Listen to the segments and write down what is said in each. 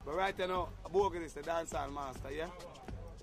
But right now, Bogle is the dancehall master, yeah?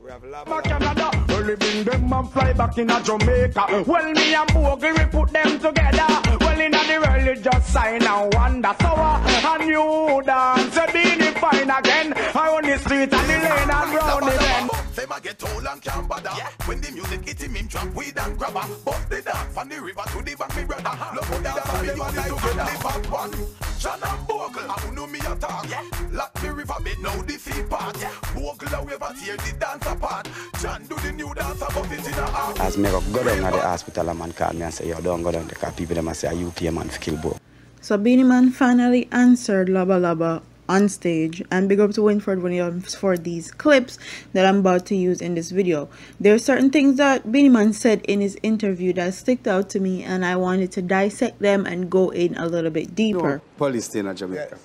We have love. Canada, well, bring them and fly back in Jamaica. Well, me and Bogle, we put them together. Well, in the world, it just sign and wonder. So, a new dance, a beanie fine again. On the street and the lane and round the bend. Them a get old and can't bother. When the music hit him drop weed and grabber. Bust the dance from the river to the bank, me brother. Look how the dance we unite together. The back one, John and Bogle, I know me attack. Lock the river bed, now the sea part. Bogle, however, tear the dance apart. John do the new dance above it in a heart. As me go down at the hospital, a man call me and say, yo, don't go down there, because people them a say, you pay a man for kill Bogle. So Beenie Man finally answered Laba Laba on stage, and big up to Winford Williams for these clips that I'm about to use in this video. There are certain things that Beenie Man said in his interview that sticked out to me, and I wanted to dissect them and go in a little bit deeper. No police station in Jamaica,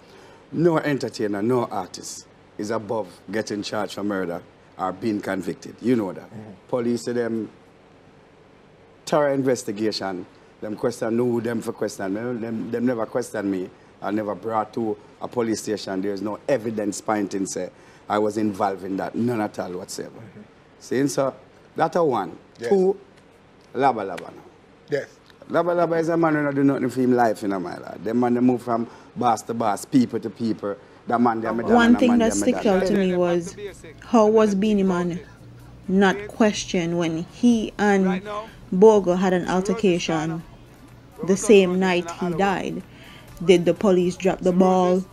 no entertainer, no artist is above getting charged for murder or being convicted. You know that. Police to them thorough investigation, them question who them for question. Them never question me. I never brought to a police station. There's no evidence pointing say I was involved in that, none at all whatsoever. Saying so, that's a one. Yes. Two, Laba Laba now. Yes. Laba Laba is a man who do nothing for him life in my life. The man they move from boss to boss, people to people. The man one thing that stuck out to me was how was Beenie Man not questioned when he and Bogle had an altercation the same night he died? Did the police drop the ball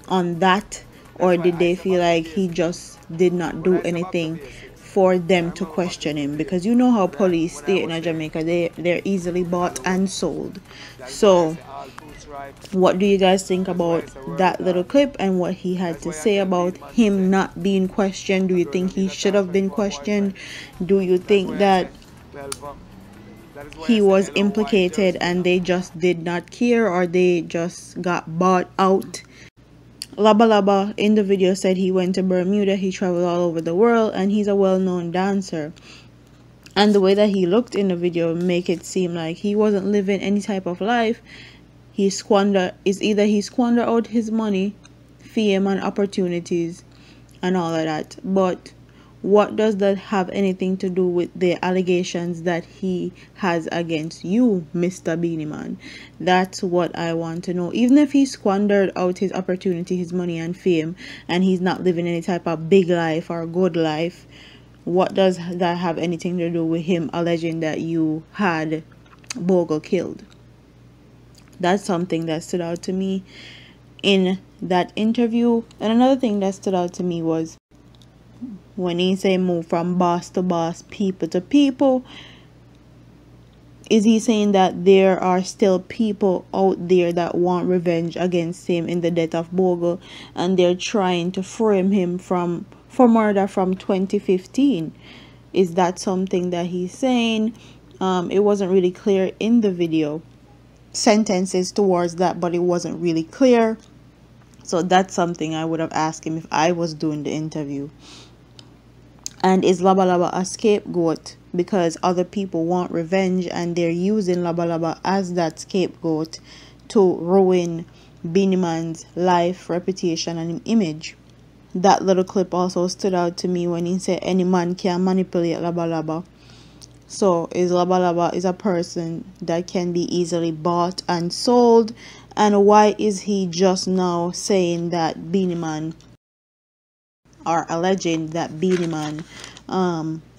on that, or did they feel like he just did not do anything for them to question him? Because you know how police stay in Jamaica, they're easily bought and sold. So what do you guys think about that little clip and what he had to say about him not being questioned? Do you think he should have been questioned? Do you think that he was implicated and they just did not care, or they just got bought out? Laba Laba in the video said he went to Bermuda, he traveled all over the world, and he's a well-known dancer. And the way that he looked in the video make it seem like he wasn't living any type of life. He squandered out his money, fame and opportunities and all of that. But what does that have anything to do with the allegations that he has against you, Mr. Beenie Man? That's what I want to know. Even if he squandered out his opportunity, his money and fame, and he's not living any type of big life or good life, what does that have anything to do with him alleging that you had Bogle killed? That's something that stood out to me in that interview. And another thing that stood out to me was when he say move from boss to boss, people to people. Is he saying that there are still people out there that want revenge against him in the death of Bogle, and they're trying to frame him for murder from 2015? Is that something that he's saying? It wasn't really clear in the video. Sentences towards that, but it wasn't really clear. So that's something I would have asked him if I was doing the interview. And is Laba Laba a scapegoat because other people want revenge and they're using Laba Laba as that scapegoat to ruin Beenie Man's life, reputation and image? That little clip also stood out to me when he said any man can manipulate Laba Laba. So is Laba Laba is a person that can be easily bought and sold? And why is he just now saying that Beenie Man, or alleging that Beenie Man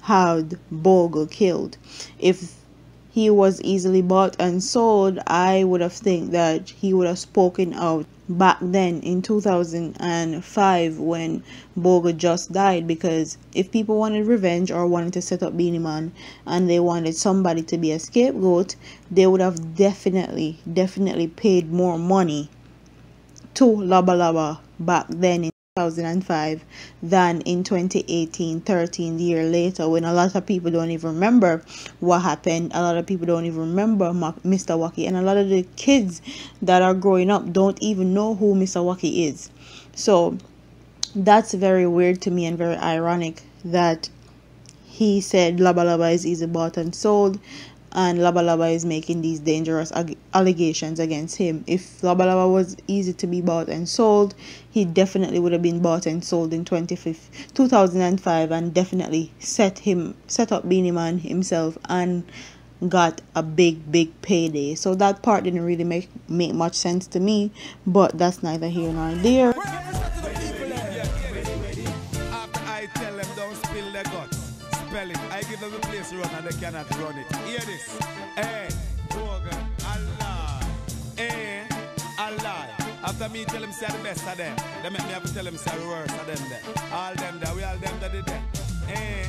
had Bogle killed? If he was easily bought and sold, I would have think that he would have spoken out back then in 2005 when Bogle just died. Because if people wanted revenge or wanted to set up Beenie Man and they wanted somebody to be a scapegoat, they would have definitely paid more money to Laba Laba back then in 2005 than in 2018, 13 years later, when a lot of people don't even remember what happened. A lot of people don't even remember Mr. Wacky, and a lot of the kids that are growing up don't even know who Mr. Wacky is. So that's very weird to me and very ironic that he said Laba Laba is easy bought and sold. and Laba Laba is making these dangerous allegations against him. If Laba Laba was easy to be bought and sold, he definitely would have been bought and sold in 2005 and definitely set up Beenie Man himself and got a big payday. So that part didn't really make much sense to me, but that's neither here nor there. I give them a place to run and they cannot run it. Hear this. Hey, Bogle, Allah. Hey, Allah. After me tell them say the best of them, they make me have to tell them say the worst of them there. All them there, we all them that did there. Hey,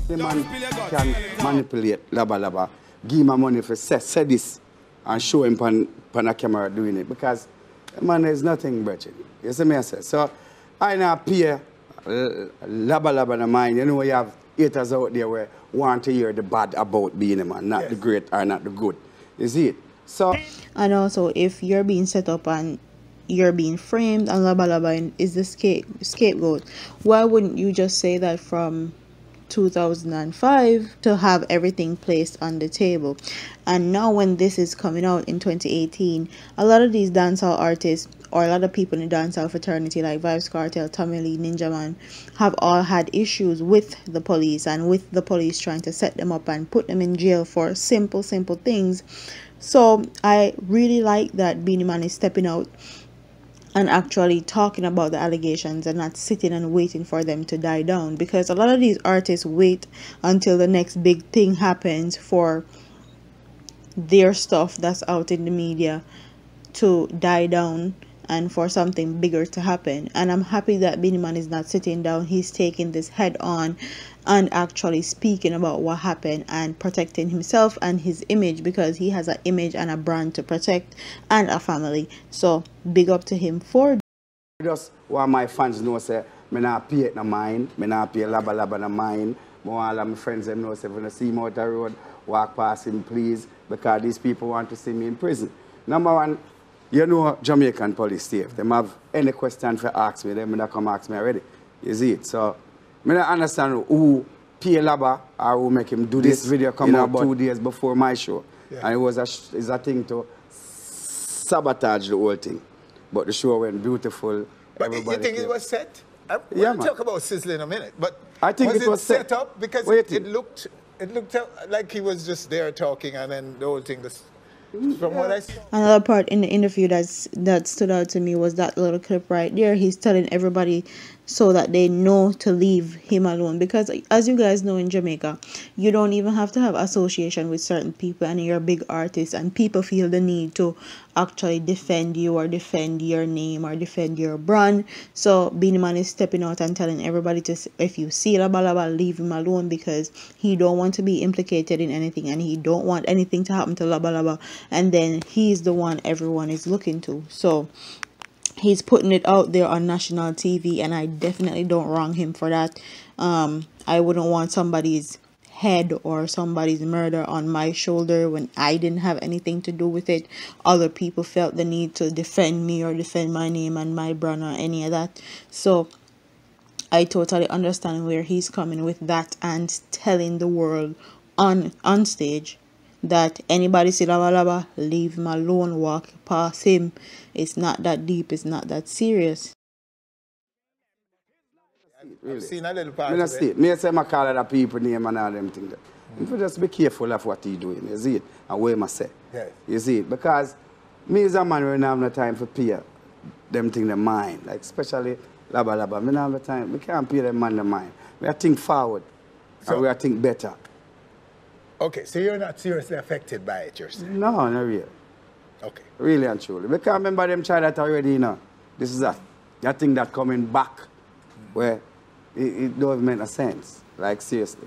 the man can manipulate Laba Laba, give him money for say this and show him on a camera doing it, because the man is nothing, Bridget. You see me I say? So I now pay Laba Laba in the mind. You know, you have haters out there where want to hear the bad about being a man, not the great or not the good. You see it? So, and also, if you're being set up and you're being framed and Laba Laba is the scapegoat, why wouldn't you just say that from 2005 to have everything placed on the table? And now when this is coming out in 2018, a lot of these dancehall artists or a lot of people in the dancehall fraternity like Vybz Kartel, Tommy Lee, Ninja Man have all had issues with the police and with the police trying to set them up and put them in jail for simple things. So I really like that Beenie Man is stepping out and actually talking about the allegations and not sitting and waiting for them to die down, because a lot of these artists wait until the next big thing happens for their stuff that's out in the media to die down and for something bigger to happen. And I'm happy that Beenie Man is not sitting down. He's taking this head on and actually speaking about what happened and protecting himself and his image, because he has an image and a brand to protect and a family. So big up to him for just want my fans know, say, I not pay it no mind, I not pay Laba Laba no mind. I want all of my friends them know, say, when I see him out the road, walk past him, please, because these people want to see me in prison. Number one, you know Jamaican police, if they have any question for ask me, them not come ask me already. You see it? So, I don't understand who pay Laba or who make him do this video come out 2 days before my show. Yeah. And it was a thing to sabotage the whole thing. But the show went beautiful. But you think it was set? We'll talk about Sizzle in a minute. But I think it was set up? Because it looked like he was just there talking and then the whole thing just... From what I saw. Another part in the interview that stood out to me was that little clip right there. He's telling everybody so that they know to leave him alone, because as you guys know, in Jamaica you don't even have to have association with certain people and you're a big artist and people feel the need to actually defend you or defend your name or defend your brand. So Beenie Man is stepping out and telling everybody to, if you see Laba Laba, leave him alone, because he don't want to be implicated in anything and he don't want anything to happen to Laba Laba, and then he's the one everyone is looking to. So he's putting it out there on national TV, and I definitely don't wrong him for that. I wouldn't want somebody's head or somebody's murder on my shoulder when I didn't have anything to do with it. Other people felt the need to defend me or defend my name and my brand or any of that. So I totally understand where he's coming with that and telling the world on stage that anybody see Laba Laba, leave him alone, walk past him. It's not that deep, it's not that serious. I've seen a little part of it. Me say I call other people name and all them things. You just be careful of what he doing, you see it, and what I say. Yes. You see it, because me as a man, we don't have no time for pay them things in mind, like especially Laba Laba. Me don't have no time, we can't pay them man the mind. We think forward, and we think better. Okay, so you're not seriously affected by it, you're saying? No, not really. Okay. Really and truly. Because I remember them try that already, you know. This is that thing that coming back where it don't make no sense. Like, seriously.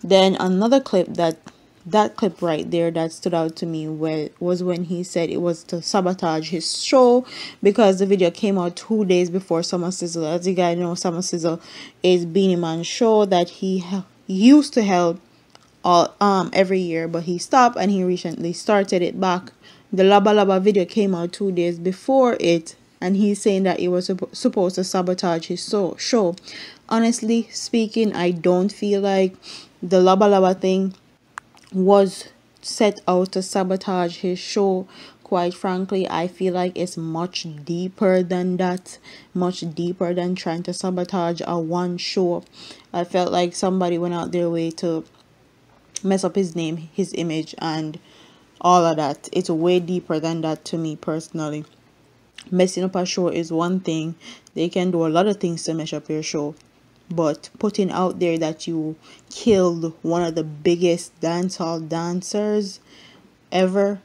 Then another clip that clip right there that stood out to me was when he said it was to sabotage his show, because the video came out 2 days before Summer Sizzle. As you guys know, Summer Sizzle is Beenie Man's show that he used to hold every year, but he stopped and he recently started it back. The Laba Laba video came out 2 days before it, and he's saying that it was supposed to sabotage his show. Honestly speaking, I don't feel like the Laba Laba thing was set out to sabotage his show. Quite frankly, I feel like it's much deeper than that, much deeper than trying to sabotage a one show. I felt like somebody went out their way to mess up his name, his image, and all of that. It's way deeper than that to me personally. Messing up a show is one thing. They can do a lot of things to mess up your show, but putting out there that you killed one of the biggest dancehall dancers ever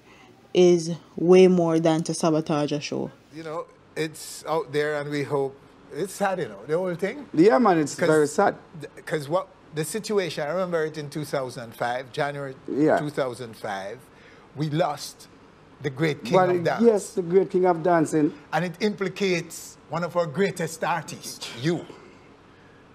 is way more than to sabotage a show. You know, it's out there, and we hope. It's sad, you know, the whole thing. Yeah, man, it's very sad. Because what the situation, I remember it in 2005, January 2005, we lost the great king of dance. Yes, the great king of dancing. And it implicates one of our greatest artists, you.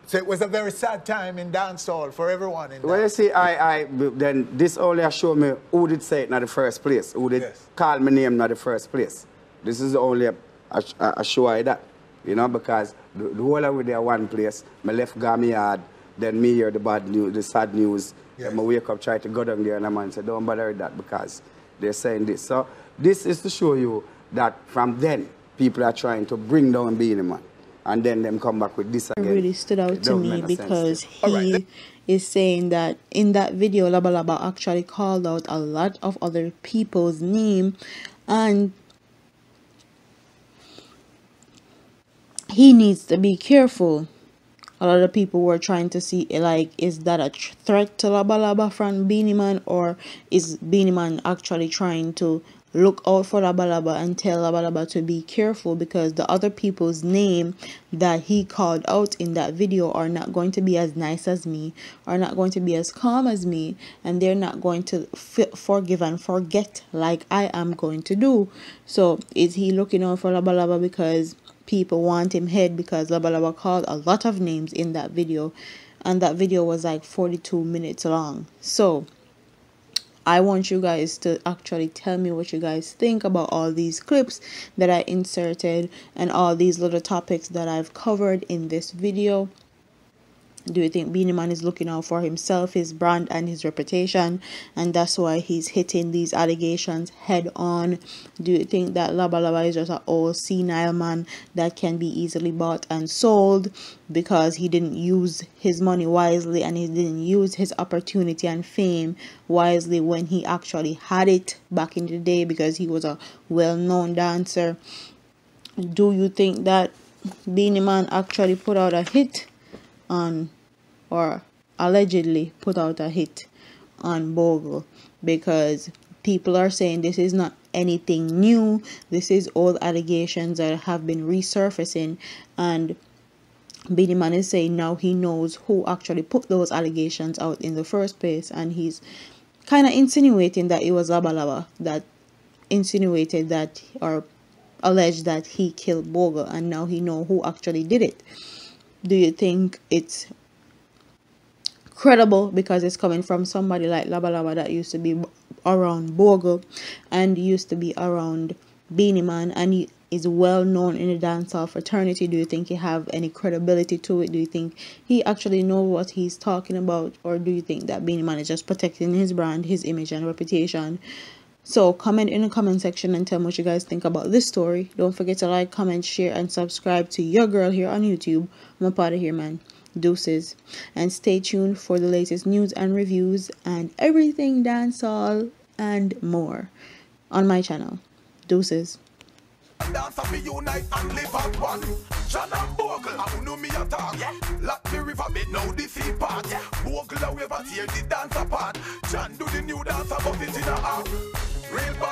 So it was a very sad time in dancehall for everyone. Well, you see, then this only show me who did say it in the first place, who did call my name in the first place. This is only a show like that, you know, because the whole of it there one place, I left Gami yard, then me hear the bad news, the sad news, then I wake up, try to go down there, and a man say, don't bother with that because they're saying this. So this is to show you that from then, people are trying to bring down Beenie Man. And then them come back with this again. It really stood out to me because he is saying that in that video, Laba Laba actually called out a lot of other people's name, and he needs to be careful. A lot of people were trying to see, like, is that a threat to Laba Laba from Beenie Man, or is Beenie Man actually trying to look out for Laba Laba and tell Laba Laba to be careful, because the other people's name that he called out in that video are not going to be as nice as me, are not going to be as calm as me, and they're not going to forgive and forget like I am going to do. So is he looking out for Laba Laba because people want him head, because Laba Laba called a lot of names in that video, and that video was like 42 minutes long. So I want you guys to actually tell me what you guys think about all these clips that I inserted and all these little topics that I've covered in this video. Do you think Beenie Man is looking out for himself, his brand, and his reputation, and that's why he's hitting these allegations head on? Do you think that Laba Laba is just an old senile man that can be easily bought and sold because he didn't use his money wisely and he didn't use his opportunity and fame wisely when he actually had it back in the day, because he was a well-known dancer? Do you think that Beenie Man actually put out a hit on, or allegedly put out a hit on Bogle? Because people are saying this is not anything new, this is old allegations that have been resurfacing, and Beenie Man is saying now he knows who actually put those allegations out in the first place, and he's kind of insinuating that it was Laba Laba that insinuated that, or alleged that he killed Bogle, and now he know who actually did it. Do you think it's credible because it's coming from somebody like Laba Laba that used to be around Bogle and used to be around Beenie Man, and he is well known in the dancehall fraternity? Do you think he have any credibility to it? Do you think he actually know what he's talking about, or do you think that Beenie Man is just protecting his brand, his image, and reputation? So comment in the comment section and tell me what you guys think about this story. Don't forget to like, comment, share, and subscribe to your girl here on YouTube. I'm a part of here, man. Deuces. And stay tuned for the latest news and reviews and everything dancehall and more on my channel. Deuces. Dance and me unite and live at one. John and Bogle, I know me attack. Lock the river bed, now the sea part. Bogle a wave a tear the dance apart. John do the new dance above it in a heart. Real bad.